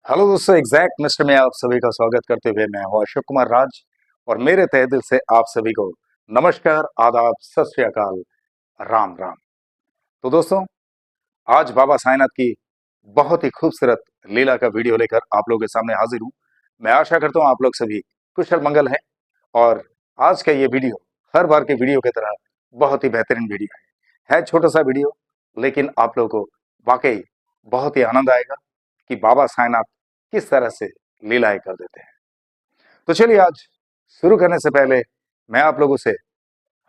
Hello दोस्तों, exact mister में आप सभी का स्वागत करते हुए मैं हूं अशोक कुमार राज। और मेरे तहे दिल से आप सभी को नमस्कार, आदाब, सत श्री अकाल, राम राम। तो दोस्तों, आज बाबा साईंनाथ की बहुत ही खूबसूरत लीला का वीडियो लेकर आप लोगों के सामने हाजिर हूं। मैं आशा करता हूं आप लोग सभी कुशल मंगल हैं। और आज का ये वीडियो हर बार के वीडियो की तरह बहुत ही बेहतरीन वीडियो है छोटा सा वीडियो, लेकिन आप लोगों को वाकई बहुत ही आनंद आएगा कि बाबा साईंनाथ किस तरह से लीलाएं कर देते हैं। तो चलिए, आज शुरू करने से पहले मैं आप लोगों से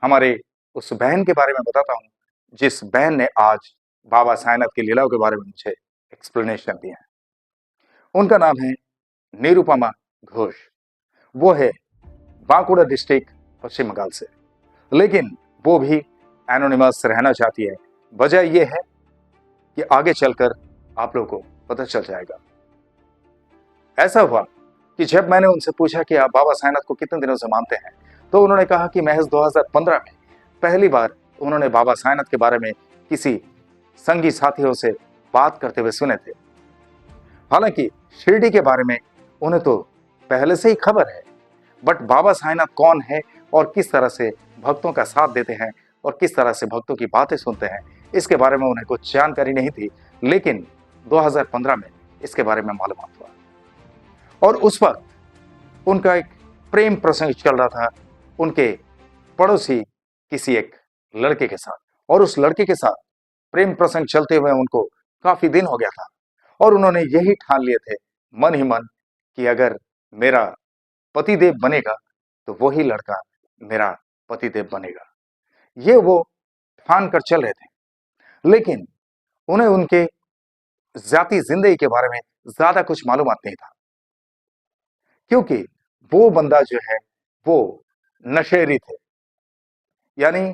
हमारे उस बहन के बारे में बताता हूं, जिस बहन ने आज बाबा साईंनाथ की लीलाओं के बारे में मुझे एक्सप्लेनेशन दिया है। उनका नाम है निरुपमा घोष। वो है बांकुड़ा डिस्ट्रिक्ट, पश्चिम बंगाल से, लेकिन वो भी एनोनिमस रहना चाहती है। वजह यह है कि आगे चलकर आप लोगों को पता चल जाएगा। ऐसा हुआ कि जब मैंने उनसे पूछा कि आप बाबा साईंनाथ को कितने दिनों से मानते हैं, तो उन्होंने कहा कि महज 2015 में पहली बार उन्होंने बाबा साईंनाथ के बारे में किसी संगी साथियों से बात करते हुए सुने थे। हालांकि शिरडी के बारे में उन्हें तो पहले से ही खबर है, बट बाबा साईंनाथ कौन है और किस तरह से भक्तों का साथ देते हैं और किस तरह से भक्तों की बातें सुनते हैं, इसके बारे में उन्हें कुछ जानकारी नहीं थी। लेकिन 2015 में इसके बारे में मालूम हुआ और उस वक्त उनका एक प्रेम प्रसंग चल रहा था उनके पड़ोसी किसी एक लड़के के साथ। और उस लड़के के साथ प्रेम प्रसंग चलते हुए उनको काफी दिन हो गया था। और उन्होंने यही ठान लिए थे मन ही मन कि अगर मेरा पतिदेव बनेगा तो वही लड़का मेरा पतिदेव बनेगा। ये वो ठान कर चल रहे थे। लेकिन उन्हें उनके जाति जिंदगी के बारे में ज्यादा कुछ मालूमात नहीं था, क्योंकि वो बंदा जो है वो नशेड़ी थे। यानी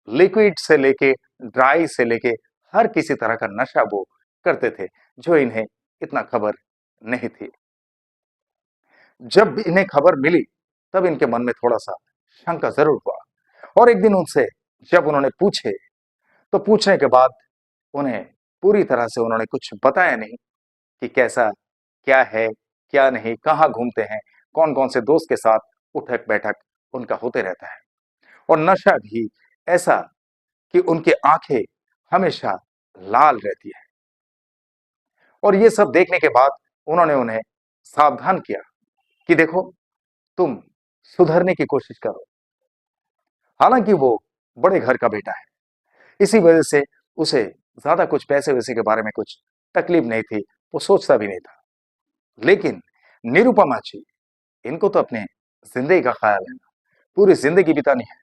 लिक्विड से लेके ड्राई से लेके हर किसी तरह का नशा वो करते थे, जो इन्हें इतना खबर नहीं थी। जब इन्हें खबर मिली तब इनके मन में थोड़ा सा शंका जरूर हुआ। और एक दिन उनसे जब उन्होंने पूछे, तो पूछने के बाद उन्हें पूरी तरह से उन्होंने कुछ बताया नहीं कि कैसा क्या है, क्या नहीं, कहाँ घूमते हैं, कौन कौन से दोस्त के साथ उठक बैठक उनका होते रहता है। और नशा भी ऐसा कि उनकी आंखें हमेशा लाल रहती है। और ये सब देखने के बाद उन्होंने उन्हें सावधान किया कि देखो, तुम सुधरने की कोशिश करो। हालांकि वो बड़े घर का बेटा है, इसी वजह से उसे ज्यादा कुछ पैसे वैसे के बारे में कुछ तकलीफ नहीं थी, वो सोचता भी नहीं था। लेकिन निरुपमा जी, इनको तो अपने जिंदगी का ख्याल है ना, पूरी जिंदगी बितानी है।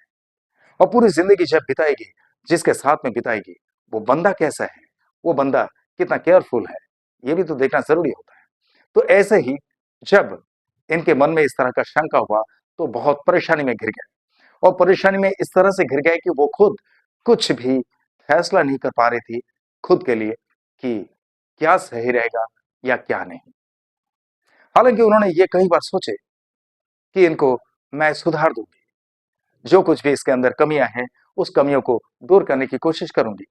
और पूरी जिंदगी जब बिताएगी, जिसके साथ में बिताएगी, वो बंदा कैसा है, वो बंदा कितना केयरफुल है, ये भी तो देखना जरूरी होता है। तो ऐसे ही जब इनके मन में इस तरह का शंका हुआ, तो बहुत परेशानी में घिर गए। और परेशानी में इस तरह से घिर गए कि वो खुद कुछ भी फैसला नहीं कर पा रही थी खुद के लिए कि क्या सही रहेगा या क्या नहीं। हालांकि उन्होंने ये कई बार सोचे कि इनको मैं सुधार दूंगी, जो कुछ भी इसके अंदर कमियां हैं उस कमियों को दूर करने की कोशिश करूंगी।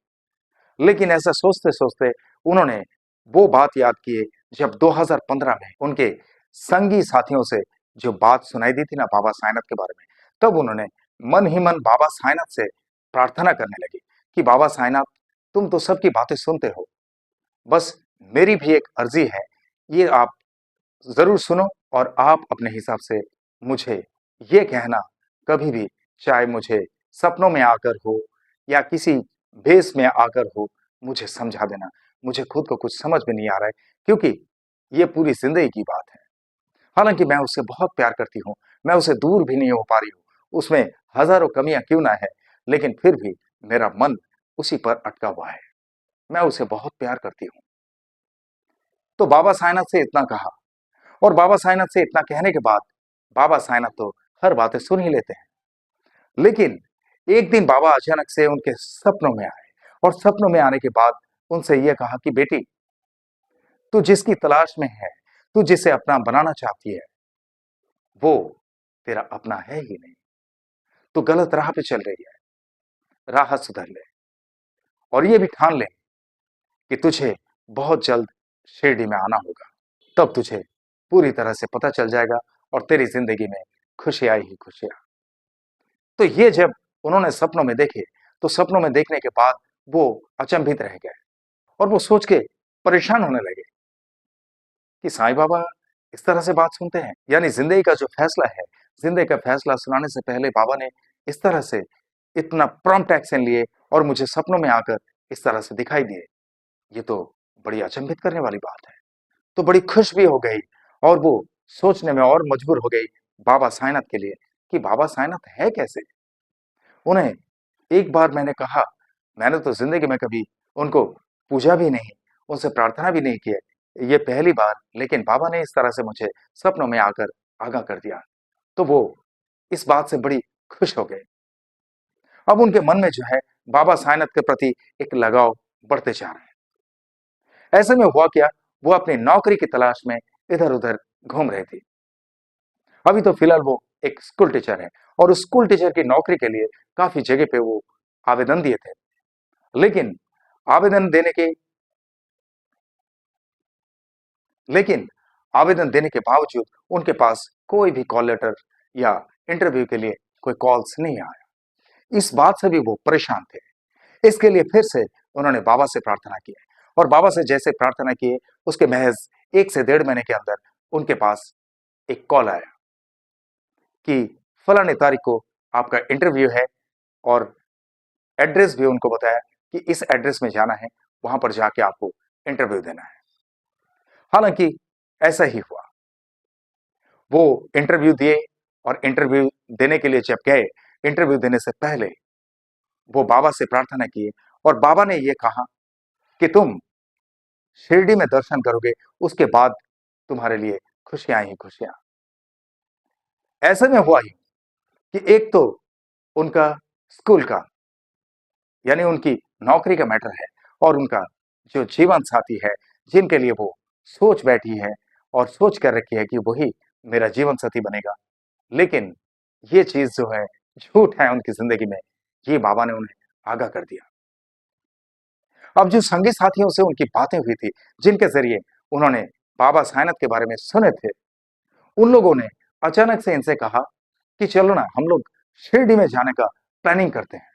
लेकिन ऐसा सोचते सोचते उन्होंने वो बात याद किए जब 2015 में उनके संगी साथियों से जो बात सुनाई दी थी ना बाबा साईंनाथ के बारे में। तब उन्होंने मन ही मन बाबा साईंनाथ से प्रार्थना करने लगे कि बाबा साईंनाथ, तुम तो सबकी बातें सुनते हो, बस मेरी भी एक अर्जी है, ये आप जरूर सुनो। और आप अपने हिसाब से मुझे ये कहना कभी भी, चाहे मुझे सपनों में आकर हो या किसी भेष में आकर हो, मुझे समझा देना। मुझे खुद को कुछ समझ में नहीं आ रहा है, क्योंकि ये पूरी जिंदगी की बात है। हालांकि मैं उससे बहुत प्यार करती हूँ, मैं उसे दूर भी नहीं हो पा रही हूँ, उसमें हजारों कमियां क्यों ना है, लेकिन फिर भी मेरा मन उसी पर अटका हुआ है। मैं उसे बहुत प्यार करती हूँ। तो बाबा साईंनाथ से इतना कहा। और बाबा साईंनाथ से इतना कहने के बाद बाबा साईंनाथ तो हर बातें सुन ही लेते हैं। लेकिन एक दिन बाबा अचानक से उनके सपनों में आए। और सपनों में आने के बाद उनसे यह कहा कि बेटी, तू जिसकी तलाश में है, तू जिसे अपना बनाना चाहती है, वो तेरा अपना है ही नहीं। तू गलत राह पे चल रही है, राह सुधर ले। और ये भी ठान ले कि तुझे बहुत जल्द शिरडी में आना होगा। तब तुझे पूरी तरह से पता चल जाएगा और तेरी जिंदगी में खुशियां ही खुशियां। तो ये जब उन्होंने सपनों में देखे, तो सपनों में देखने के बाद वो अचंभित रह गए और वो सोच के परेशान होने लगे कि साईं बाबा इस तरह से बात सुनते हैं। यानी जिंदगी का जो फैसला है, जिंदगी का फैसला सुनाने से पहले बाबा ने इस तरह से इतना प्रॉम्प्ट एक्शन लिए और मुझे सपनों में आकर इस तरह से दिखाई दिए। ये तो बड़ी अचंभित करने वाली बात है। तो बड़ी खुश भी हो गई और वो सोचने में और मजबूर हो गई बाबा साईनाथ के लिए कि बाबा साईनाथ है कैसे? उन्हें एक बार मैंने कहा, मैंने तो ज़िंदगी में कभी उनको पूजा भी नहीं, उनसे प्रार्थना भी नहीं की है, ये पहली बार, लेकिन बाबा ने इस तरह से मुझे सपनों में आकर आगाह कर दिया। तो वो इस बात से बड़ी खुश हो गए। अब उनके मन में जो है बाबा साईनाथ के प्रति एक लगाव बढ़ते जा रहे हैं। ऐसे में हुआ क्या, वो अपनी नौकरी की तलाश में इधर-उधर घूम रही थी। अभी तो फिलहाल वो एक स्कूल टीचर है और उस स्कूल टीचर की नौकरी के लिए काफ़ी जगह पे वो आवेदन दिए थे। लेकिन आवेदन देने के लेकिन आवेदन देने के बावजूद उनके पास कोई भी कॉल लेटर या इंटरव्यू के लिए कोई कॉल्स नहीं आया। इस बात से भी वो परेशान थे। इसके लिए फिर से उन्होंने बाबा से प्रार्थना की और बाबा से जैसे प्रार्थना किए, उसके महज 1 से डेढ़ महीने के अंदर उनके पास एक कॉल आया कि फलानी तारीख को आपका इंटरव्यू है और एड्रेस भी उनको बताया कि इस एड्रेस में जाना है, वहां पर जाके आपको इंटरव्यू देना है। हालांकि ऐसा ही हुआ। वो इंटरव्यू दिए और इंटरव्यू देने के लिए जब गए, इंटरव्यू देने से पहले वो बाबा से प्रार्थना किए और बाबा ने ये कहा कि तुम शिरडी में दर्शन करोगे, उसके बाद तुम्हारे लिए खुशियां ही खुशियां। ऐसे में हुआ ही कि एक तो उनका स्कूल का यानी उनकी नौकरी का मैटर है और उनका जो जीवन साथी है, जिनके लिए वो सोच बैठी है और सोच कर रखी है कि वही मेरा जीवन साथी बनेगा, लेकिन ये चीज जो है झूठ है उनकी जिंदगी में, ये बाबा ने उन्हें आगाह कर दिया। अब जो संगी साथियों से उनकी बातें हुई थी, जिनके जरिए उन्होंने बाबा साईनाथ के बारे में सुने थे, उन लोगों ने अचानक से इनसे कहा कि चलो ना हम लोग शिरडी में जाने का प्लानिंग करते हैं।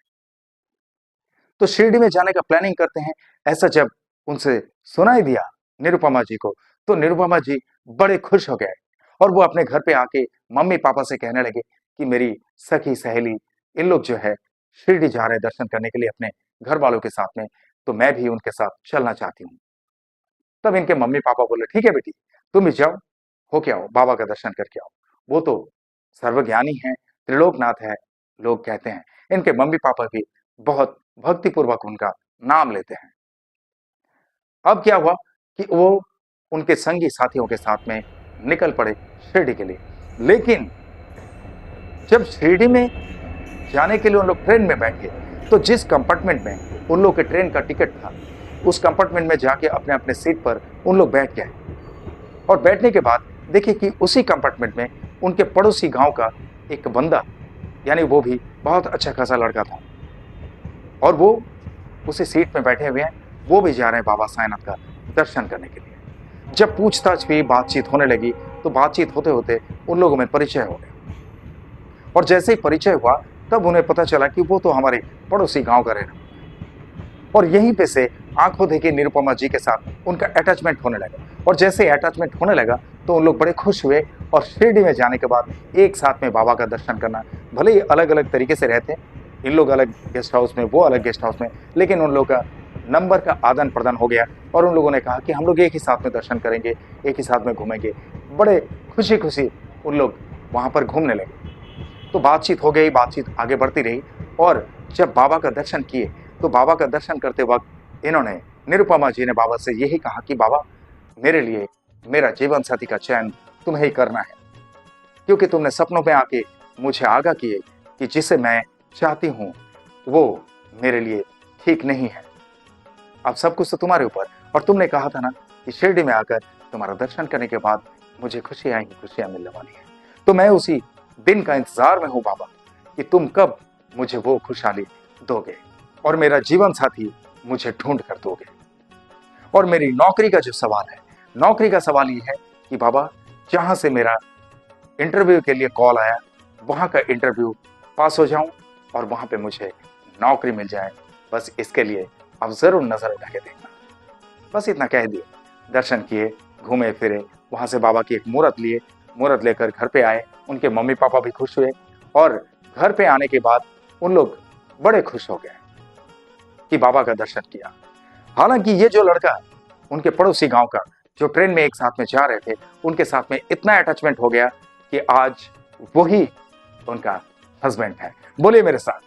तो शिरडी में जाने का प्लानिंग करते हैं, ऐसा जब उनसे सुनाई दिया निरुपमा जी को, तो निरुपमा जी बड़े खुश हो गए और वो अपने घर पे आके मम्मी पापा से कहने लगे कि मेरी सखी सहेली इन लोग जो है शिरडी जा रहे हैं दर्शन करने के लिए अपने घर वालों के साथ में, तो मैं भी उनके साथ चलना चाहती हूँ। तब इनके मम्मी पापा बोले ठीक है बेटी, तुम भी जाओ, होके आओ, बाबा का दर्शन करके आओ, वो तो सर्वज्ञानी है, त्रिलोकनाथ है, लोग कहते हैं। इनके मम्मी पापा भी बहुत भक्तिपूर्वक उनका नाम लेते हैं। अब क्या हुआ कि वो उनके संगी साथियों के साथ में निकल पड़े शिरडी के लिए। लेकिन जब शिरडी में जाने के लिए उन लोग ट्रेन में बैठे, तो जिस कंपार्टमेंट में उन लोग के ट्रेन का टिकट था, उस कंपार्टमेंट में जाके अपने अपने सीट पर उन लोग बैठ गए और बैठने के बाद देखिए कि उसी कंपार्टमेंट में उनके पड़ोसी गांव का एक बंदा, यानी वो भी बहुत अच्छा खासा लड़का था और वो उसी सीट में बैठे हुए हैं, वो भी जा रहे हैं बाबा साईनाथ का दर्शन करने के लिए। जब पूछताछ हुई, बातचीत होने लगी, तो बातचीत होते होते उन लोगों में परिचय हो गया और जैसे ही परिचय हुआ, तब उन्हें पता चला कि वो तो हमारे पड़ोसी गांव का रहना और यहीं पे से आंखों देखी निरुपमा जी के साथ उनका अटैचमेंट होने लगा और जैसे ही अटैचमेंट होने लगा, तो उन लोग बड़े खुश हुए और शिरडी में जाने के बाद एक साथ में बाबा का दर्शन करना, भले ही अलग अलग तरीके से रहते, इन लोग अलग गेस्ट हाउस में, वो अलग गेस्ट हाउस में, लेकिन उन लोगों का नंबर का आदान प्रदान हो गया और उन लोगों ने कहा कि हम लोग एक ही साथ में दर्शन करेंगे, एक ही साथ में घूमेंगे। बड़े खुशी खुशी उन लोग वहां पर घूमने लगे। तो बातचीत हो गई, बातचीत आगे बढ़ती रही और जब बाबा का दर्शन किए, तो बाबा का दर्शन करते वक्त इन्होंने, निरुपमा जी ने बाबा से यही कहा कि बाबा, मेरे लिए मेरा जीवन साथी का चयन तुम्हें ही करना है, क्योंकि तुमने सपनों में आके मुझे आगाह किए कि जिसे मैं चाहती हूँ वो मेरे लिए ठीक नहीं है। अब सब कुछ तो तुम्हारे ऊपर, और तुमने कहा था ना कि शिरडी में आकर तुम्हारा दर्शन करने के बाद मुझे खुशियां ही खुशियां मिलने वाली है। तो मैं उसी दिन का इंतजार में हूं बाबा कि तुम कब मुझे वो खुशहाली दोगे और मेरा जीवन साथी मुझे ढूंढ कर दोगे। और मेरी नौकरी का जो सवाल है, नौकरी का सवाल ये है कि बाबा, जहां से मेरा इंटरव्यू के लिए कॉल आया वहां का इंटरव्यू पास हो जाऊं और वहां पे मुझे नौकरी मिल जाए, बस इसके लिए आप जरूर नजर उठा के देखना। बस इतना कह दिए, दर्शन किए, घूमे फिरे, वहां से बाबा की एक मूर्त लिए, मूर्त लेकर घर पे आए। उनके मम्मी पापा भी खुश हुए और घर पे आने के बाद उन लोग बड़े खुश हो गए कि बाबा का दर्शन किया। हालांकि ये जो लड़का उनके पड़ोसी गांव का, जो ट्रेन में एक साथ में जा रहे थे, उनके साथ में इतना अटैचमेंट हो गया कि आज वही उनका हस्बैंड है। बोलिए मेरे साथ,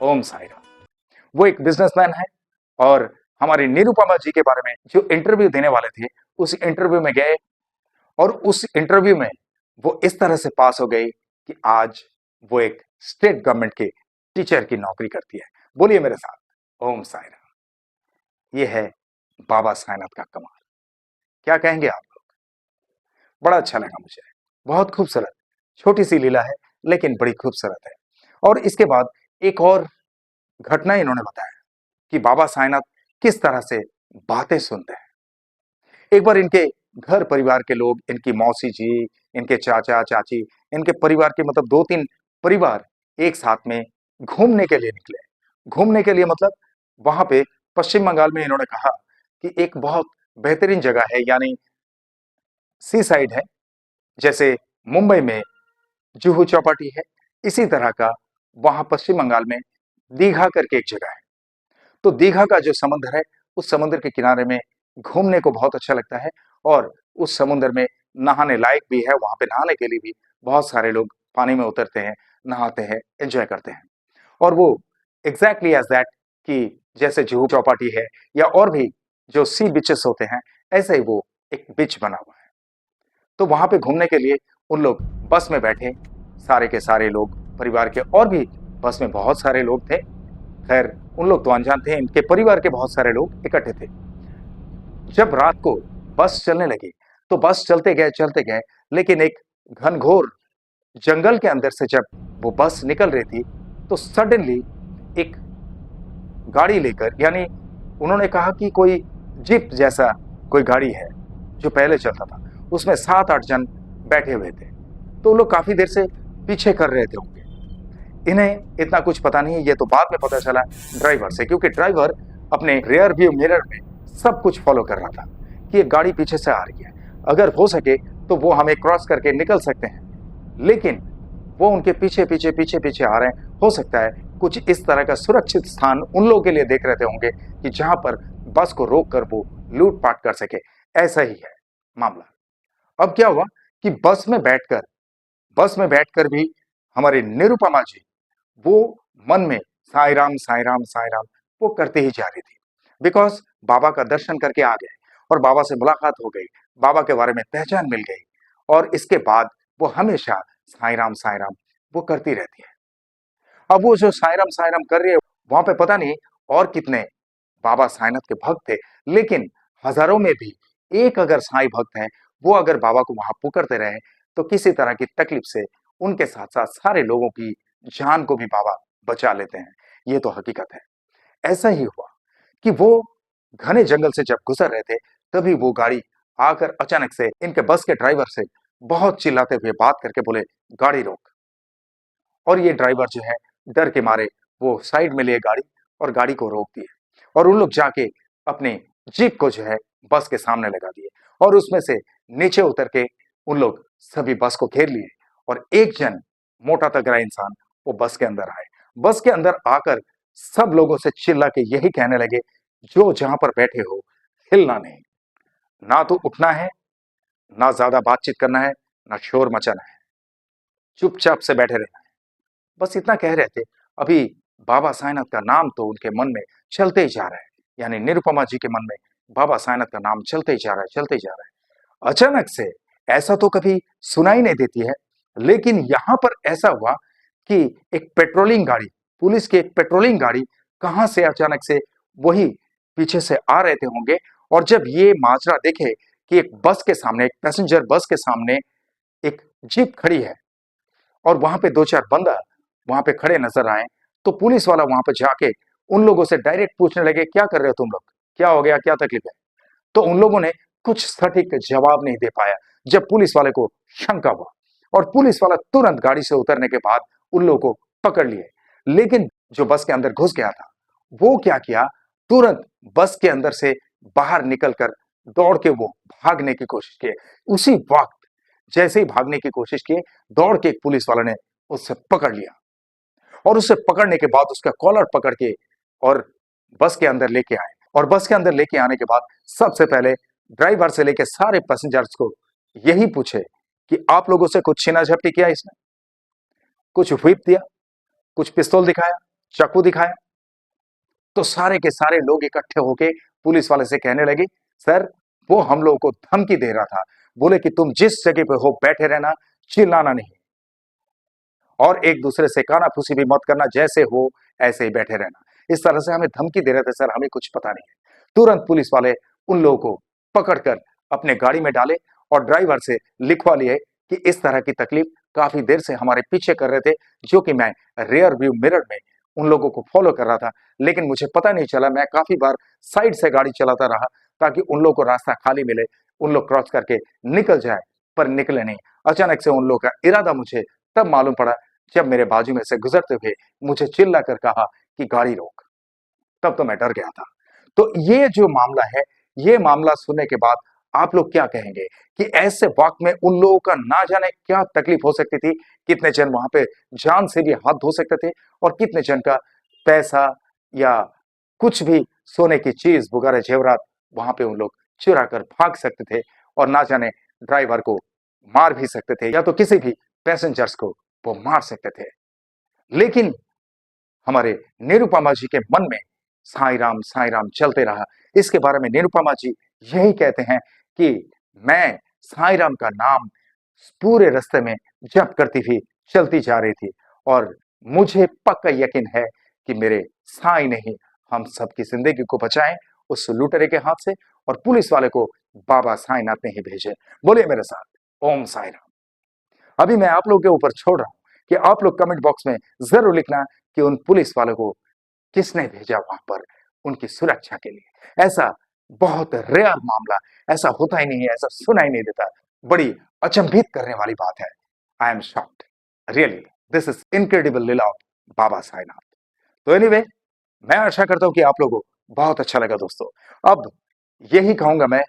ओम साई राम। वो एक बिजनेसमैन है और हमारी निरुपमा जी के बारे में जो इंटरव्यू देने वाले थे, उस इंटरव्यू में गए और उस इंटरव्यू में वो इस तरह से पास हो गई कि आज वो एक स्टेट गवर्नमेंट के टीचर की नौकरी करती है। बोलिए मेरे साथ, ओम साई राम। ये है बाबा साईनाथ का कमाल। क्या कहेंगे आप लोग? बड़ा अच्छा लगा मुझे, बहुत खूबसूरत, छोटी सी लीला है लेकिन बड़ी खूबसूरत है। और इसके बाद एक और घटना इन्होंने बताया कि बाबा साईनाथ किस तरह से बातें सुनते हैं। एक बार इनके घर परिवार के लोग, इनकी मौसी जी, इनके चाचा चाची, इनके परिवार के मतलब 2-3 परिवार एक साथ में घूमने के लिए निकले। घूमने के लिए मतलब वहां पे पश्चिम बंगाल में इन्होंने कहा कि एक बहुत बेहतरीन जगह है, यानी सी साइड है, जैसे मुंबई में जुहू चौपाटी है, इसी तरह का वहां पश्चिम बंगाल में दीघा करके एक जगह है। तो दीघा का जो समुद्र है, उस समुद्र के किनारे में घूमने को बहुत अच्छा लगता है और उस समुद्र में नहाने लायक भी है। वहां पे नहाने के लिए भी बहुत सारे लोग पानी में उतरते हैं, नहाते हैं, एंजॉय करते हैं। और वो एग्जैक्टली एज दैट, कि जैसे जुहू चौपाटी है या और भी जो सी बीचेस होते हैं, ऐसे ही वो एक बीच बना हुआ है। तो वहां पे घूमने के लिए उन लोग बस में बैठे, सारे के सारे लोग परिवार के, और भी बस में बहुत सारे लोग थे। खैर, उन लोग तो अनजान थे, इनके परिवार के बहुत सारे लोग इकट्ठे थे। जब रात को बस चलने लगी तो बस चलते गए, लेकिन एक घनघोर जंगल के अंदर से जब वो बस निकल रही थी तो सडनली एक गाड़ी लेकर, यानी उन्होंने कहा कि कोई जीप जैसा कोई गाड़ी है जो पहले चलता था, उसमें 7-8 जन बैठे हुए थे। तो लोग काफी देर से पीछे कर रहे थे उनके। इन्हें इतना कुछ पता नहीं, ये तो बाद में पता चला ड्राइवर से, क्योंकि ड्राइवर अपने रियर व्यू मिरर में सब कुछ फॉलो कर रहा था कि एक गाड़ी पीछे से आ रही है, अगर हो सके तो वो हमें क्रॉस करके निकल सकते हैं। लेकिन वो उनके पीछे पीछे पीछे पीछे आ रहे हैं। हो सकता है कुछ इस तरह का सुरक्षित स्थान उन लोगों के लिए देख रहे होंगे कि जहां पर बस को रोक कर वो लूटपाट कर सके। ऐसा ही है मामला। अब क्या हुआ कि बस में बैठकर भी हमारे निरुपमा जी, वो मन में साई राम साई राम साई राम वो करते ही जा रही थी। बिकॉज बाबा का दर्शन करके आ गए और बाबा से मुलाकात हो गई, बाबा के बारे में पहचान मिल गई, और इसके बाद वो हमेशा साई राम वो करती रहती है। अब वो जो साई राम कर रही है, वहां पे पता नहीं और कितने बाबा साईनाथ के भक्त थे, लेकिन हजारों में भी एक अगर साईं भक्त है, वो अगर बाबा को वहां पुकारते रहे तो किसी तरह की तकलीफ से उनके साथ साथ सारे लोगों की जान को भी बाबा बचा लेते हैं। ये तो हकीकत है। ऐसा ही हुआ कि वो घने जंगल से जब गुजर रहे थे, तभी वो गाड़ी आकर अचानक से इनके बस के ड्राइवर से बहुत चिल्लाते हुए बात करके बोले, गाड़ी रोक। और ये ड्राइवर जो है, डर के मारे वो साइड में लिए गाड़ी और गाड़ी को रोक दिए, और उन लोग जाके अपने जीप को जो है बस के सामने लगा दिए, और उसमें से नीचे उतर के उन लोग सभी बस को घेर लिए, और एक जन मोटा तगड़ा इंसान वो बस के अंदर आए। बस के अंदर आकर सब लोगों से चिल्ला के यही कहने लगे, जो जहां पर बैठे हो हिलना नहीं, ना तो उठना है, ना ज्यादा बातचीत करना है, ना शोर मचाना है, चुपचाप से बैठे रहना है। बस इतना कह रहे थे, अभी बाबा साईनाथ का नाम तो उनके मन में चलते ही जा रहा है, यानी निरुपमा जी के मन में बाबा साईनाथ का नाम चलते ही जा रहा है, चलते ही जा रहा है। अचानक से, ऐसा तो कभी सुनाई नहीं देती है, लेकिन यहां पर ऐसा हुआ कि एक पेट्रोलिंग गाड़ी, पुलिस की एक पेट्रोलिंग गाड़ी कहां से अचानक से वही पीछे से आ रहे थे होंगे, और जब ये माजरा देखे कि एक बस के सामने, एक पैसेंजर बस के सामने एक जीप खड़ी है और वहां पे 2-4 बंदा वहां पे खड़े नजर आए, तो पुलिस वाला वहां पे जाके उन लोगों से डायरेक्ट पूछने लगे, क्या कर रहे हो तुम लोग, क्या हो गया, क्या तकलीफ है? तो उन लोगों ने कुछ सटीक जवाब नहीं दे पाया, जब पुलिस वाले को शंका हुआ और पुलिस वाला तुरंत गाड़ी से उतरने के बाद उन लोगों को पकड़ लिए। लेकिन जो बस के अंदर घुस गया था वो क्या किया, तुरंत बस के अंदर से बाहर निकलकर दौड़ के वो भागने की कोशिश की। उसी वक्त जैसे ही भागने की कोशिश की, दौड़ के एक पुलिस वाले ने उससे पकड़ लिया और उसे पकड़ने के बाद उसका कॉलर पकड़ के और बस के अंदर लेके आए। और बस के अंदर लेके आने के बाद सबसे पहले ड्राइवर से लेके सारे पैसेंजर्स को यही पूछे कि आप लोगों से कुछ छीना झपटी किया, इसने कुछ व्हिप दिया, कुछ पिस्तौल दिखाया, चाकू दिखाया। तो सारे के सारे लोग इकट्ठे होके पुलिस वाले से कहने लगे, सर वो हम लोगों को धमकी दे रहा था, बोले कि तुम जिस जगह पे हो बैठे रहना, चिल्लाना नहीं और एक दूसरे से कानाफूसी भी मत करना, जैसे हो ऐसे ही बैठे रहना। इस तरह से हमें धमकी दे रहे थे सर, हमें कुछ पता नहीं है। तुरंत पुलिस वाले उन लोगों को पकड़कर अपने गाड़ी में डाले और ड्राइवर से लिखवा लिए कि इस तरह की तकलीफ काफी देर से हमारे पीछे कर रहे थे, जो कि मैं रेयर व्यू मिरर में उन लोगों को फॉलो कर रहा था, लेकिन मुझे पता नहीं चला। मैं काफी बार साइड से गाड़ी चलाता रहा ताकि उन लोगों को रास्ता खाली मिले, उन लोग क्रॉस करके निकल जाए, पर निकले नहीं। अचानक से उन लोगों का इरादा मुझे तब मालूम पड़ा जब मेरे बाजू में से गुजरते हुए मुझे चिल्ला कर कहा कि गाड़ी रोक। तब तो मैं डर गया था। तो ये जो मामला है, ये मामला सुनने के बाद आप लोग क्या कहेंगे कि ऐसे वक्त में उन लोगों का ना जाने क्या तकलीफ हो सकती थी, कितने जन वहां पे जान से भी हाथ धो सकते थे और कितने जन का पैसा या कुछ भी सोने की चीज वगैरह जेवरात वहां पे उन लोग चुरा कर भाग सकते थे और ना जाने ड्राइवर को मार भी सकते थे या तो किसी भी पैसेंजर्स को वो मार सकते थे। लेकिन हमारे निरुपमा जी के मन में साईं राम चलते रहा। इसके बारे में निरुपमा जी यही कहते हैं कि मैं साईं राम का नाम पूरे रास्ते में जप करती हुई चलती जा रही थी और मुझे पक्का यकीन है कि मेरे साईं ने ही हम सबकी जिंदगी को बचाएं उस लुटेरे के हाथ से और पुलिस वाले को बाबा साईंनाथ ने ही भेजे। बोलिए मेरे साथ ओम साईं राम। अभी मैं आप लोगों के ऊपर छोड़ रहा हूं कि आप लोग कमेंट बॉक्स में जरूर लिखना कि उन पुलिस वालों को किसने भेजा वहां पर उनकी सुरक्षा के लिए। ऐसा बहुत रेयर मामला, ऐसा होता ही नहीं है, ऐसा सुना ही नहीं देता। बड़ी अचंभित करने वाली बात है। I am shocked, really this is incredible leela of Baba Sainath. तो एनीवे, मैं आशा करता हूं कि आप लोगों को बहुत अच्छा लगा दोस्तों। अब यही कहूंगा मैं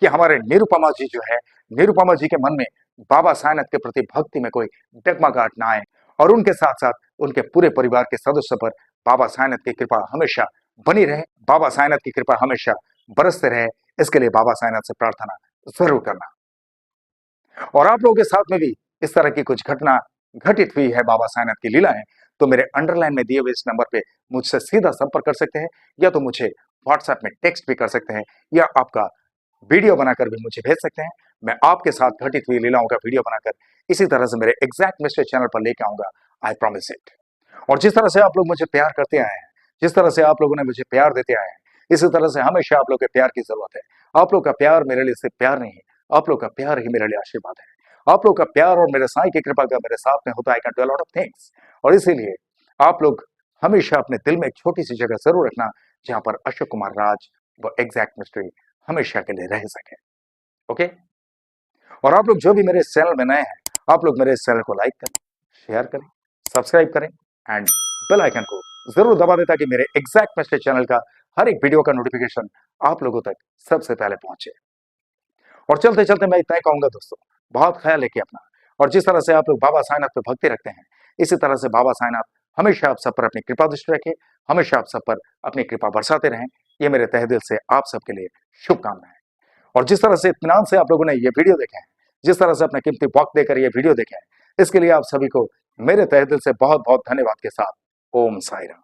कि हमारे निरुपमा जी जो है, निरुपमा जी के मन में बाबा साईंनाथ के प्रति भक्ति में कोई डगमगाहट ना आए और उनके साथ साथ उनके पूरे परिवार के सदस्यों पर बाबा साईंनाथ की कृपा हमेशा बनी रहे, बाबा साईंनाथ की कृपा हमेशा बरसते रहे, इसके लिए बाबा साईंनाथ से प्रार्थना जरूर करना। और आप लोगों के साथ में भी इस तरह की कुछ घटना घटित हुई है, बाबा साईंनाथ की लीला है, तो मेरे अंडरलाइन में दिए हुए इस नंबर पे मुझसे सीधा संपर्क कर सकते हैं या तो मुझे व्हाट्सएप में टेक्स्ट भी कर सकते हैं या आपका वीडियो बनाकर भी मुझे भेज सकते हैं। मैं आपके साथ घटित हुई लीलाओं का वीडियो बनाकर इसी तरह से मेरे एग्जैक्ट मिस्टर चैनल पर लेके आऊंगा, आई प्रॉमिस इट। और जिस तरह से आप लोग मुझे प्यार करते आए हैं, जिस तरह से आप लोगों ने मुझे प्यार देते आए हैं, इसी तरह से हमेशा आप लोग के प्यार की जरूरत है। आप लोग का प्यार मेरे लिए सिर्फ प्यार नहीं है, आप लोग का प्यार ही मेरे लिए आशीर्वाद है। आप लोग का प्यार और मेरे साईं की कृपा का मेरे साथ में होता है, I can do a lot of things. और इसीलिए आप लोग हमेशा अपने दिल में एक छोटी सी जगह जरूर रखना जहां पर अशोक कुमार राज व एग्जैक्ट मिस्ट्री हमेशा के लिए रह सके। ओके, और आप लोग जो भी मेरे इस चैनल में नए हैं, आप लोग मेरे इस चैनल को लाइक करें, शेयर करें, सब्सक्राइब करें एंड बेल आइकन को जरूर दबा दें ताकि मेरे एग्जैक्ट मिस्ट्री चैनल का हर एक वीडियो का नोटिफिकेशन आप लोगों तक सबसे पहले पहुंचे। और चलते चलते मैं इतना ही कहूंगा दोस्तों, बहुत ख्याल रखिए अपना। और जिस तरह से आप लोग बाबा साईंनाथ पे भक्ति रखते हैं, इसी तरह से बाबा साईंनाथ हमेशा आप सब पर अपनी कृपा दृष्टि रखे, हमेशा आप सब पर अपनी कृपा बरसाते रहें। ये मेरे तहे दिल से आप सबके लिए शुभकामनाएं। और जिस तरह से इत्मीनान से आप लोगों ने ये वीडियो देखे हैं, जिस तरह से अपने कीमती वक्त देकर ये वीडियो देखे हैं, इसके लिए आप सभी को मेरे तहे दिल से बहुत बहुत धन्यवाद के साथ ओम साईं राम।